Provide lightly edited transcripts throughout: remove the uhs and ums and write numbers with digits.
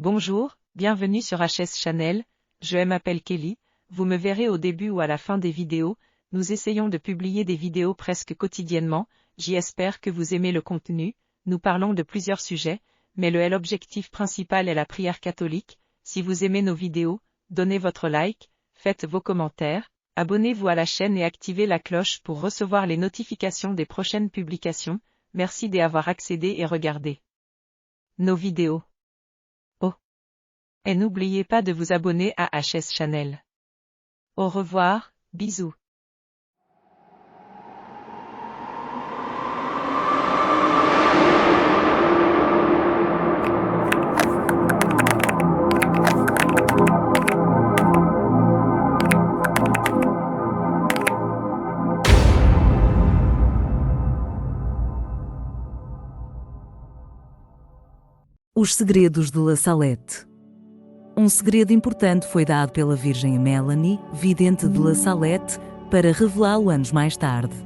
Bonjour, bienvenue sur HS Channel, je m'appelle Kelly, vous me verrez au début ou à la fin des vidéos, nous essayons de publier des vidéos presque quotidiennement, j'espère que vous aimez le contenu, nous parlons de plusieurs sujets, mais l'objectif principal est la prière catholique, si vous aimez nos vidéos, donnez votre like, faites vos commentaires, abonnez-vous à la chaîne et activez la cloche pour recevoir les notifications des prochaines publications, merci d'y avoir accédé et regardé nos vidéos. Oh! Et n'oubliez pas de vous abonner à HS Channel. Au revoir, bisous. Os segredos de La Salette. Um segredo importante foi dado pela Virgem a Melanie, vidente de La Salette, para revelá-lo anos mais tarde.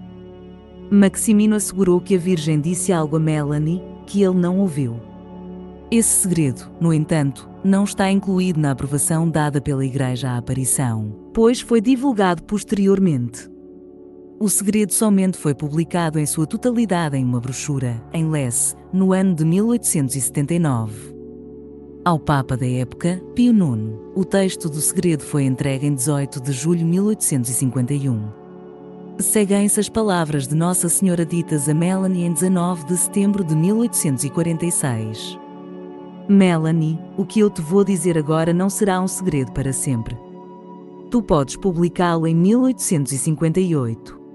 Maximino assegurou que a Virgem disse algo a Melanie, que ele não ouviu. Esse segredo, no entanto, não está incluído na aprovação dada pela Igreja à aparição, pois foi divulgado posteriormente. O segredo somente foi publicado em sua totalidade em uma brochura, em Les, no ano de 1879. Ao Papa da época, Pio IX, o texto do segredo foi entregue em 18 de julho de 1851. Seguem-se as palavras de Nossa Senhora ditas a Melanie em 19 de setembro de 1846. Melanie, o que eu te vou dizer agora não será um segredo para sempre. Tu podes publicá-lo em 1858.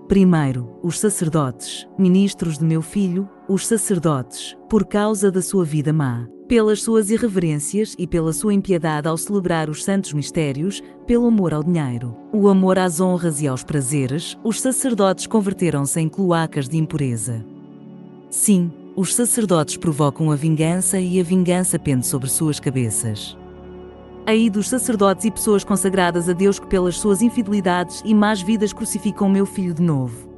Primeiro, os sacerdotes, ministros de meu filho, os sacerdotes, por causa da sua vida má, pelas suas irreverências e pela sua impiedade ao celebrar os santos mistérios, pelo amor ao dinheiro, o amor às honras e aos prazeres, os sacerdotes converteram-se em cloacas de impureza. Sim, os sacerdotes provocam a vingança e a vingança pende sobre suas cabeças. Ai dos sacerdotes e pessoas consagradas a Deus que pelas suas infidelidades e más vidas crucificam meu filho de novo.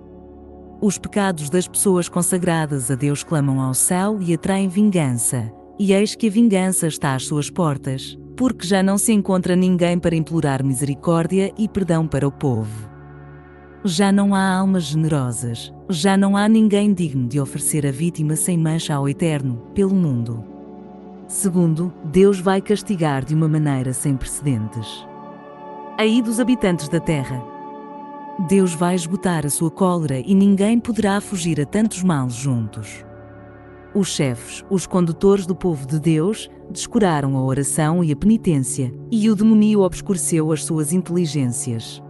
Os pecados das pessoas consagradas a Deus clamam ao céu e atraem vingança, e eis que a vingança está às suas portas, porque já não se encontra ninguém para implorar misericórdia e perdão para o povo. Já não há almas generosas, já não há ninguém digno de oferecer a vítima sem mancha ao Eterno, pelo mundo. Segundo, Deus vai castigar de uma maneira sem precedentes. Ai dos habitantes da terra! Deus vai esgotar a sua cólera e ninguém poderá fugir a tantos males juntos. Os chefes, os condutores do povo de Deus, descuraram a oração e a penitência, e o demônio obscureceu as suas inteligências.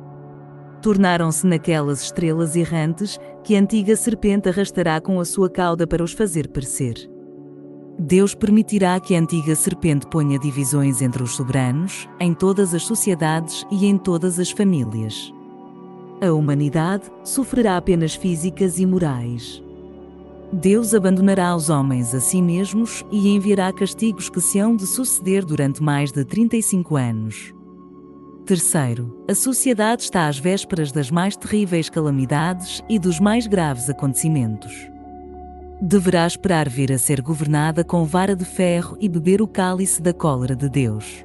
Tornaram-se naquelas estrelas errantes que a antiga serpente arrastará com a sua cauda para os fazer perecer. Deus permitirá que a antiga serpente ponha divisões entre os soberanos, em todas as sociedades e em todas as famílias. A humanidade sofrerá penas físicas e morais. Deus abandonará os homens a si mesmos e enviará castigos que se hão de suceder durante mais de 35 anos. Terceiro, a sociedade está às vésperas das mais terríveis calamidades e dos mais graves acontecimentos. Deverá esperar vir a ser governada com vara de ferro e beber o cálice da cólera de Deus.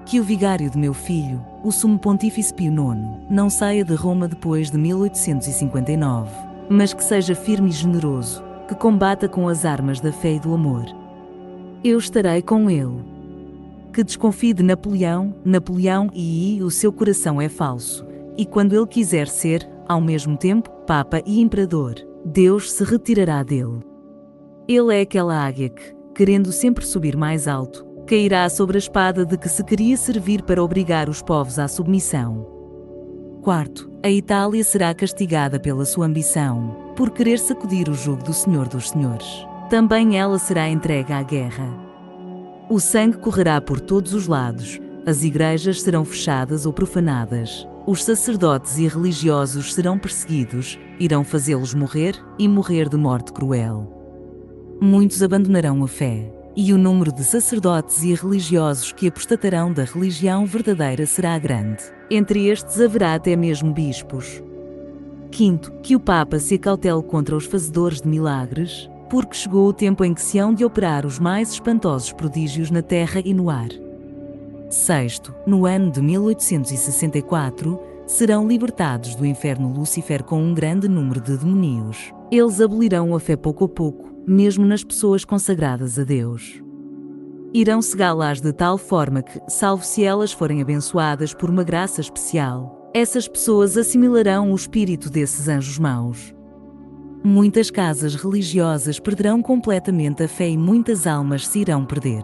Que o vigário de meu filho, o sumo pontífice Pio IX, não saia de Roma depois de 1859, mas que seja firme e generoso, que combata com as armas da fé e do amor. Eu estarei com ele. Que desconfie de Napoleão e o seu coração é falso, e quando ele quiser ser, ao mesmo tempo, Papa e Imperador, Deus se retirará dele. Ele é aquela águia que, querendo sempre subir mais alto, cairá sobre a espada de que se queria servir para obrigar os povos à submissão. Quarto, a Itália será castigada pela sua ambição, por querer sacudir o jugo do Senhor dos Senhores. Também ela será entregue à guerra. O sangue correrá por todos os lados, as igrejas serão fechadas ou profanadas. Os sacerdotes e religiosos serão perseguidos, irão fazê-los morrer, e morrer de morte cruel. Muitos abandonarão a fé, e o número de sacerdotes e religiosos que apostatarão da religião verdadeira será grande. Entre estes haverá até mesmo bispos. Quinto, que o Papa se acautele contra os fazedores de milagres, porque chegou o tempo em que se hão de operar os mais espantosos prodígios na terra e no ar. Sexto, no ano de 1864, serão libertados do inferno Lúcifer com um grande número de demoníos. Eles abolirão a fé pouco a pouco, mesmo nas pessoas consagradas a Deus. Irão cegá-las de tal forma que, salvo se elas forem abençoadas por uma graça especial, essas pessoas assimilarão o espírito desses anjos maus. Muitas casas religiosas perderão completamente a fé e muitas almas se irão perder.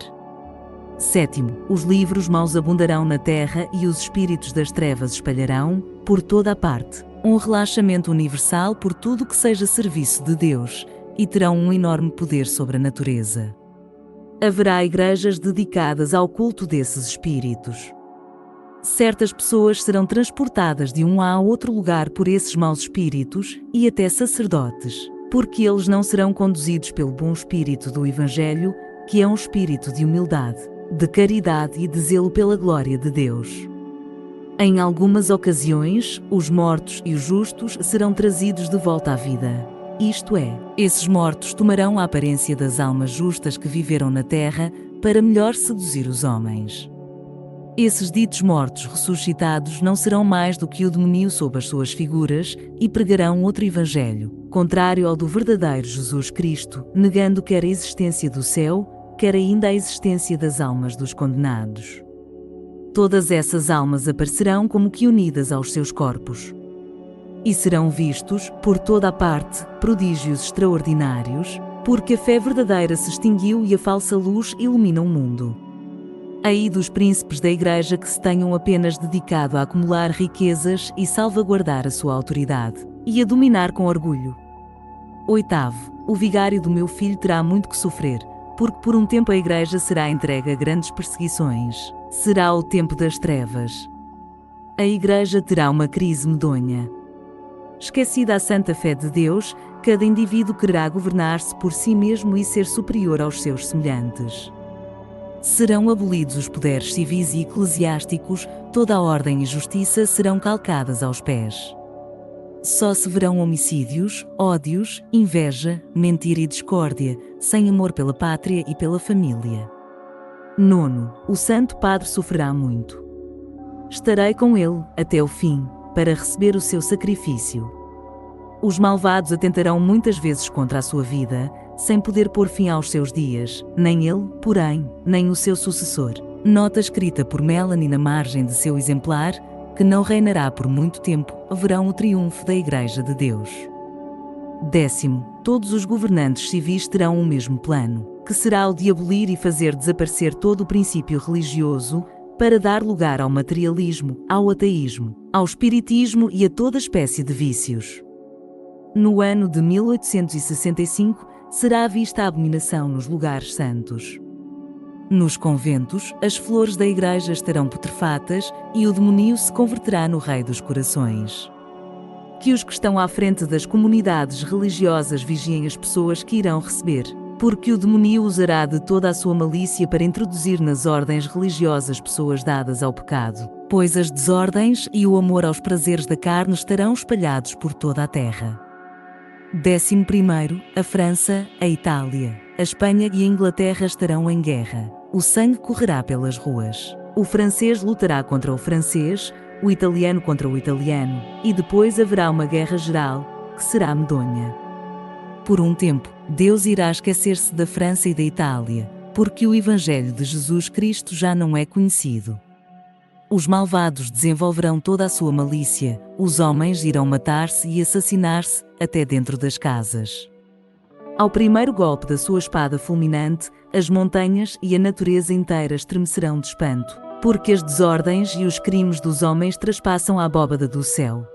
Sétimo, os livros maus abundarão na terra e os espíritos das trevas espalharão, por toda a parte, um relaxamento universal por tudo que seja serviço de Deus, e terão um enorme poder sobre a natureza. Haverá igrejas dedicadas ao culto desses espíritos. Certas pessoas serão transportadas de um a outro lugar por esses maus espíritos, e até sacerdotes, porque eles não serão conduzidos pelo bom espírito do Evangelho, que é um espírito de humildade, de caridade e de zelo pela glória de Deus. Em algumas ocasiões, os mortos e os justos serão trazidos de volta à vida. Isto é, esses mortos tomarão a aparência das almas justas que viveram na terra para melhor seduzir os homens. Esses ditos mortos ressuscitados não serão mais do que o demonío sob as suas figuras e pregarão outro evangelho, contrário ao do verdadeiro Jesus Cristo, negando quer a existência do céu, quer ainda a existência das almas dos condenados. Todas essas almas aparecerão como que unidas aos seus corpos. E serão vistos, por toda a parte, prodígios extraordinários, porque a fé verdadeira se extinguiu e a falsa luz ilumina o mundo. Ai dos príncipes da Igreja que se tenham apenas dedicado a acumular riquezas e salvaguardar a sua autoridade, e a dominar com orgulho. Oitavo, o vigário do meu filho terá muito que sofrer, porque por um tempo a Igreja será entregue a grandes perseguições. Será o tempo das trevas. A Igreja terá uma crise medonha. Esquecida a santa fé de Deus, cada indivíduo quererá governar-se por si mesmo e ser superior aos seus semelhantes. Serão abolidos os poderes civis e eclesiásticos, toda a ordem e justiça serão calcadas aos pés. Só se verão homicídios, ódios, inveja, mentira e discórdia, sem amor pela pátria e pela família. Nono, o Santo Padre sofrerá muito. Estarei com ele, até o fim, para receber o seu sacrifício. Os malvados atentarão muitas vezes contra a sua vida, sem poder pôr fim aos seus dias, nem ele, porém, nem o seu sucessor. Nota escrita por Melanie na margem de seu exemplar, que não reinará por muito tempo, verão o triunfo da Igreja de Deus. Décimo, todos os governantes civis terão o mesmo plano, que será o de abolir e fazer desaparecer todo o princípio religioso, para dar lugar ao materialismo, ao ateísmo, ao espiritismo e a toda espécie de vícios. No ano de 1865, será vista a abominação nos lugares santos. Nos conventos, as flores da Igreja estarão putrefatas e o demonío se converterá no rei dos corações. Que os que estão à frente das comunidades religiosas vigiem as pessoas que irão receber, porque o demonío usará de toda a sua malícia para introduzir nas ordens religiosas pessoas dadas ao pecado, pois as desordens e o amor aos prazeres da carne estarão espalhados por toda a terra. 11º, a França, a Itália, a Espanha e a Inglaterra estarão em guerra. O sangue correrá pelas ruas. O francês lutará contra o francês, o italiano contra o italiano, e depois haverá uma guerra geral, que será medonha. Por um tempo, Deus irá esquecer-se da França e da Itália, porque o Evangelho de Jesus Cristo já não é conhecido. Os malvados desenvolverão toda a sua malícia, os homens irão matar-se e assassinar-se, até dentro das casas. Ao primeiro golpe da sua espada fulminante, as montanhas e a natureza inteira estremecerão de espanto, porque as desordens e os crimes dos homens traspassam a abóbada do céu.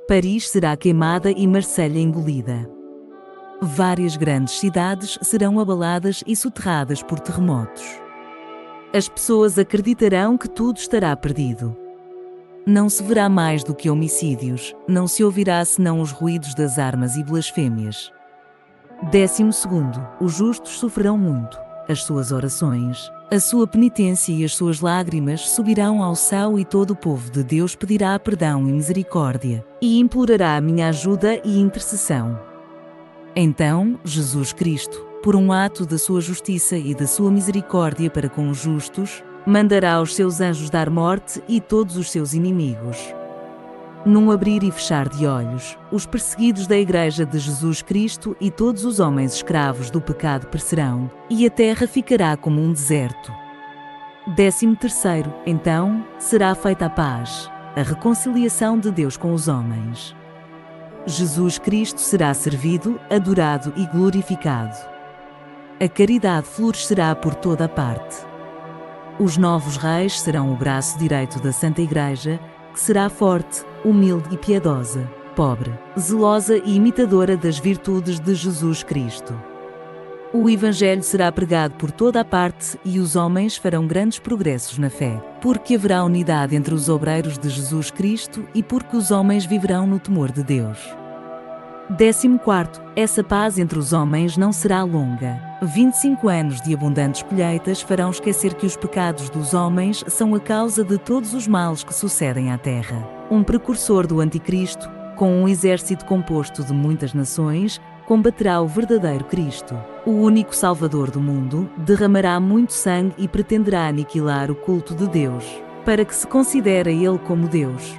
Paris será queimada e Marselha engolida. Várias grandes cidades serão abaladas e soterradas por terremotos. As pessoas acreditarão que tudo estará perdido. Não se verá mais do que homicídios, não se ouvirá senão os ruídos das armas e blasfêmias. 12º, os justos sofrerão muito. As suas orações, a sua penitência e as suas lágrimas subirão ao céu e todo o povo de Deus pedirá perdão e misericórdia, e implorará a minha ajuda e intercessão. Então, Jesus Cristo, por um ato da sua justiça e da sua misericórdia para com os justos, mandará os seus anjos dar morte a todos os seus inimigos. Num abrir e fechar de olhos, os perseguidos da Igreja de Jesus Cristo e todos os homens escravos do pecado perecerão, e a terra ficará como um deserto. 13º, então, será feita a paz, a reconciliação de Deus com os homens. Jesus Cristo será servido, adorado e glorificado. A caridade florescerá por toda a parte. Os novos reis serão o braço direito da Santa Igreja, que será forte, humilde e piedosa, pobre, zelosa e imitadora das virtudes de Jesus Cristo. O Evangelho será pregado por toda a parte e os homens farão grandes progressos na fé, porque haverá unidade entre os obreiros de Jesus Cristo e porque os homens viverão no temor de Deus. 14º, essa paz entre os homens não será longa. 25 anos de abundantes colheitas farão esquecer que os pecados dos homens são a causa de todos os males que sucedem à terra. Um precursor do Anticristo, com um exército composto de muitas nações, combaterá o verdadeiro Cristo. O único Salvador do mundo derramará muito sangue e pretenderá aniquilar o culto de Deus, para que se considere ele como Deus.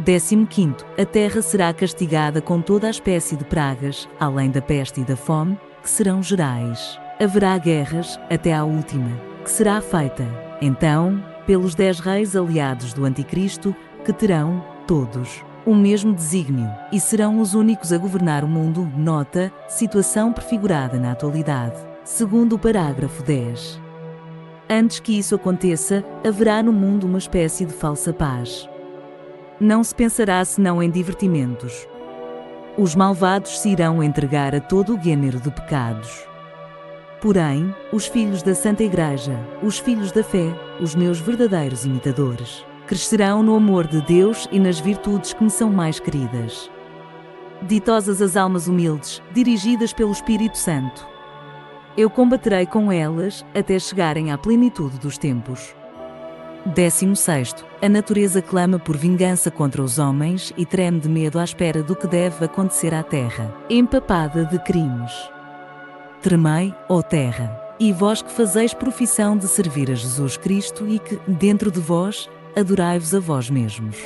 15º, a terra será castigada com toda a espécie de pragas, além da peste e da fome, que serão gerais. Haverá guerras, até à última, que será feita, então, pelos 10 reis aliados do Anticristo, que terão, todos, o mesmo desígnio, e serão os únicos a governar o mundo. Nota, situação prefigurada na atualidade. Segundo o parágrafo 10. Antes que isso aconteça, haverá no mundo uma espécie de falsa paz. Não se pensará senão em divertimentos. Os malvados se irão entregar a todo o gênero de pecados. Porém, os filhos da Santa Igreja, os filhos da fé, os meus verdadeiros imitadores, crescerão no amor de Deus e nas virtudes que me são mais queridas. Ditosas as almas humildes, dirigidas pelo Espírito Santo. Eu combaterei com elas, até chegarem à plenitude dos tempos. 16º, a natureza clama por vingança contra os homens e treme de medo à espera do que deve acontecer à terra, empapada de crimes. Tremei, ó terra, e vós que fazeis profissão de servir a Jesus Cristo e que, dentro de vós, adorai-vos a vós mesmos.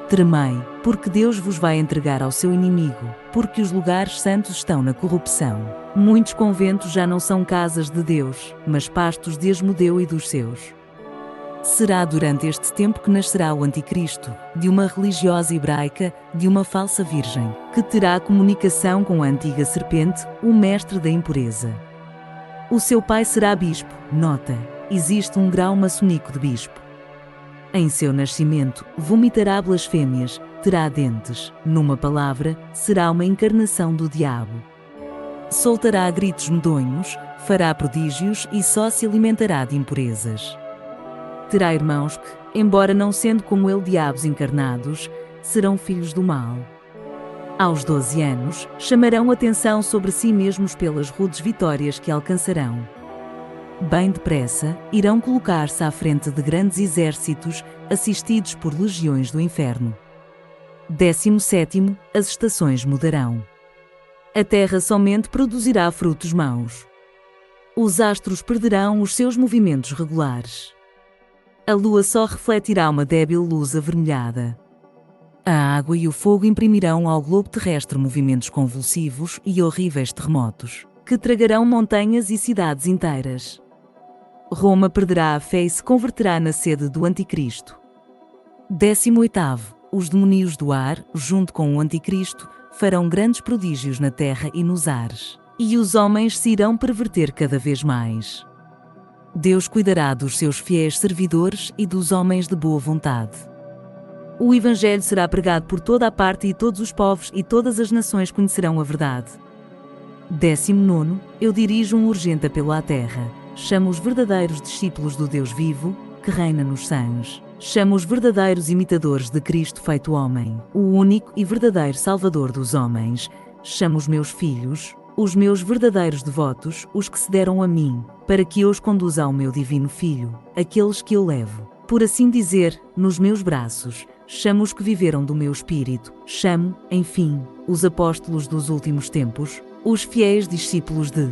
Tremei, porque Deus vos vai entregar ao seu inimigo, porque os lugares santos estão na corrupção. Muitos conventos já não são casas de Deus, mas pastos de Asmodeu e dos seus. Será durante este tempo que nascerá o Anticristo, de uma religiosa hebraica, de uma falsa virgem, que terá comunicação com a antiga serpente, o mestre da impureza. O seu pai será bispo. Nota, existe um grau maçônico de bispo. Em seu nascimento, vomitará blasfêmias, terá dentes, numa palavra, será uma encarnação do diabo. Soltará gritos medonhos, fará prodígios e só se alimentará de impurezas. Terá irmãos que, embora não sendo como ele diabos encarnados, serão filhos do mal. Aos 12 anos, chamarão atenção sobre si mesmos pelas rudes vitórias que alcançarão. Bem depressa, irão colocar-se à frente de grandes exércitos, assistidos por legiões do inferno. 17º, as estações mudarão. A terra somente produzirá frutos maus. Os astros perderão os seus movimentos regulares. A lua só refletirá uma débil luz avermelhada. A água e o fogo imprimirão ao globo terrestre movimentos convulsivos e horríveis terremotos, que tragarão montanhas e cidades inteiras. Roma perderá a fé e se converterá na sede do Anticristo. 18º, os demónios do ar, junto com o Anticristo, farão grandes prodígios na terra e nos ares, e os homens se irão perverter cada vez mais. Deus cuidará dos seus fiéis servidores e dos homens de boa vontade. O Evangelho será pregado por toda a parte e todos os povos e todas as nações conhecerão a verdade. 19º, eu dirijo um urgente apelo à terra. Chamo os verdadeiros discípulos do Deus vivo, que reina nos céus. Chamo os verdadeiros imitadores de Cristo feito homem, o único e verdadeiro Salvador dos homens. Chamo os meus filhos, os meus verdadeiros devotos, os que se deram a mim, para que eu os conduza ao meu divino Filho, aqueles que eu levo, por assim dizer, nos meus braços, chamo os que viveram do meu espírito, chamo, enfim, os apóstolos dos últimos tempos, os fiéis discípulos de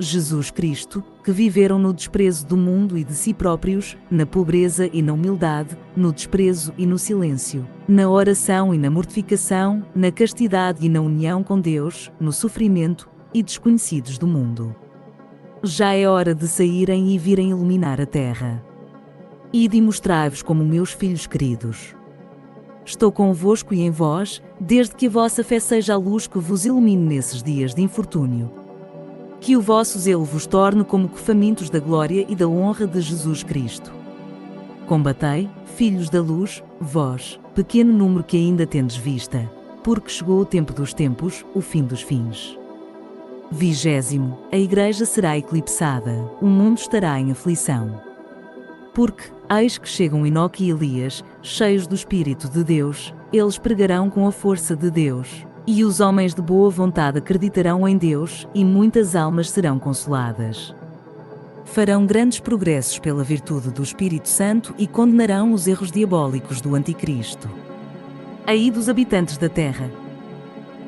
Jesus Cristo, que viveram no desprezo do mundo e de si próprios, na pobreza e na humildade, no desprezo e no silêncio, na oração e na mortificação, na castidade e na união com Deus, no sofrimento, e desconhecidos do mundo. Já é hora de saírem e virem iluminar a terra. Ide e mostrai-vos como meus filhos queridos. Estou convosco e em vós, desde que a vossa fé seja a luz que vos ilumine nesses dias de infortúnio. Que o vosso zelo vos torne como que famintos da glória e da honra de Jesus Cristo. Combatei, filhos da luz, vós, pequeno número que ainda tendes vista, porque chegou o tempo dos tempos, o fim dos fins. 20. A Igreja será eclipsada, o mundo estará em aflição. Porque, eis que chegam Enoque e Elias, cheios do Espírito de Deus, eles pregarão com a força de Deus. E os homens de boa vontade acreditarão em Deus, e muitas almas serão consoladas. Farão grandes progressos pela virtude do Espírito Santo e condenarão os erros diabólicos do Anticristo. Ai dos habitantes da terra!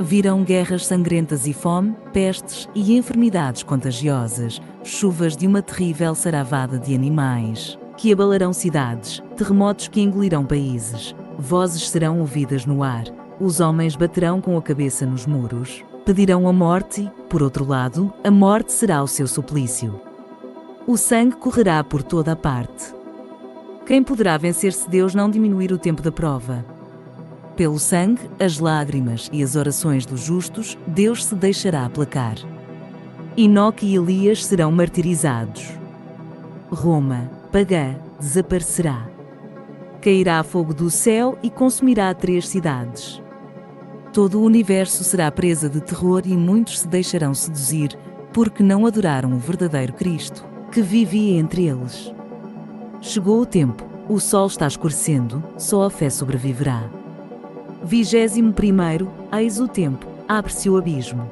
Virão guerras sangrentas e fome, pestes e enfermidades contagiosas, chuvas de uma terrível saravada de animais, que abalarão cidades, terremotos que engolirão países, vozes serão ouvidas no ar. Os homens baterão com a cabeça nos muros, pedirão a morte, por outro lado, a morte será o seu suplício. O sangue correrá por toda a parte. Quem poderá vencer se Deus não diminuir o tempo da prova? Pelo sangue, as lágrimas e as orações dos justos, Deus se deixará aplacar. Enoque e Elias serão martirizados. Roma, pagã, desaparecerá. Cairá fogo do céu e consumirá 3 cidades. Todo o universo será presa de terror e muitos se deixarão seduzir, porque não adoraram o verdadeiro Cristo, que vivia entre eles. Chegou o tempo, o sol está escurecendo, só a fé sobreviverá. 21. Eis o tempo, abre-se o abismo.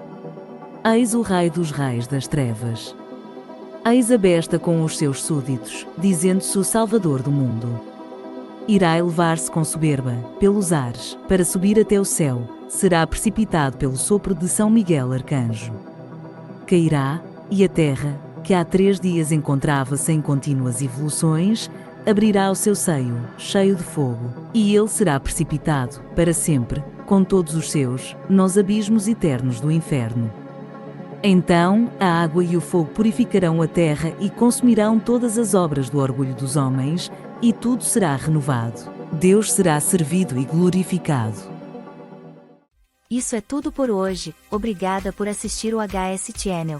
Eis o Rei dos reis das trevas. Eis a besta com os seus súditos, dizendo-se o Salvador do mundo. Irá elevar-se com soberba, pelos ares, para subir até o céu, será precipitado pelo sopro de São Miguel Arcanjo. Cairá, e a terra, que há 3 dias encontrava-se em contínuas evoluções, abrirá o seu seio, cheio de fogo, e ele será precipitado, para sempre, com todos os seus, nos abismos eternos do inferno. Então, a água e o fogo purificarão a terra e consumirão todas as obras do orgulho dos homens, e tudo será renovado. Deus será servido e glorificado. Isso é tudo por hoje, obrigada por assistir o HS Channel.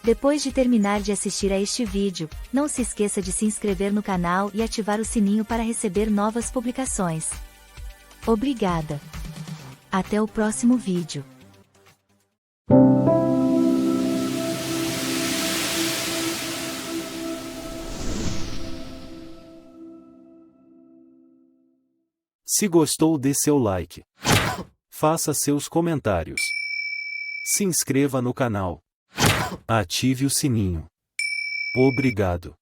Depois de terminar de assistir a este vídeo, não se esqueça de se inscrever no canal e ativar o sininho para receber novas publicações. Obrigada! Até o próximo vídeo. Se gostou, dê seu like. Faça seus comentários. Se inscreva no canal. Ative o sininho. Obrigado.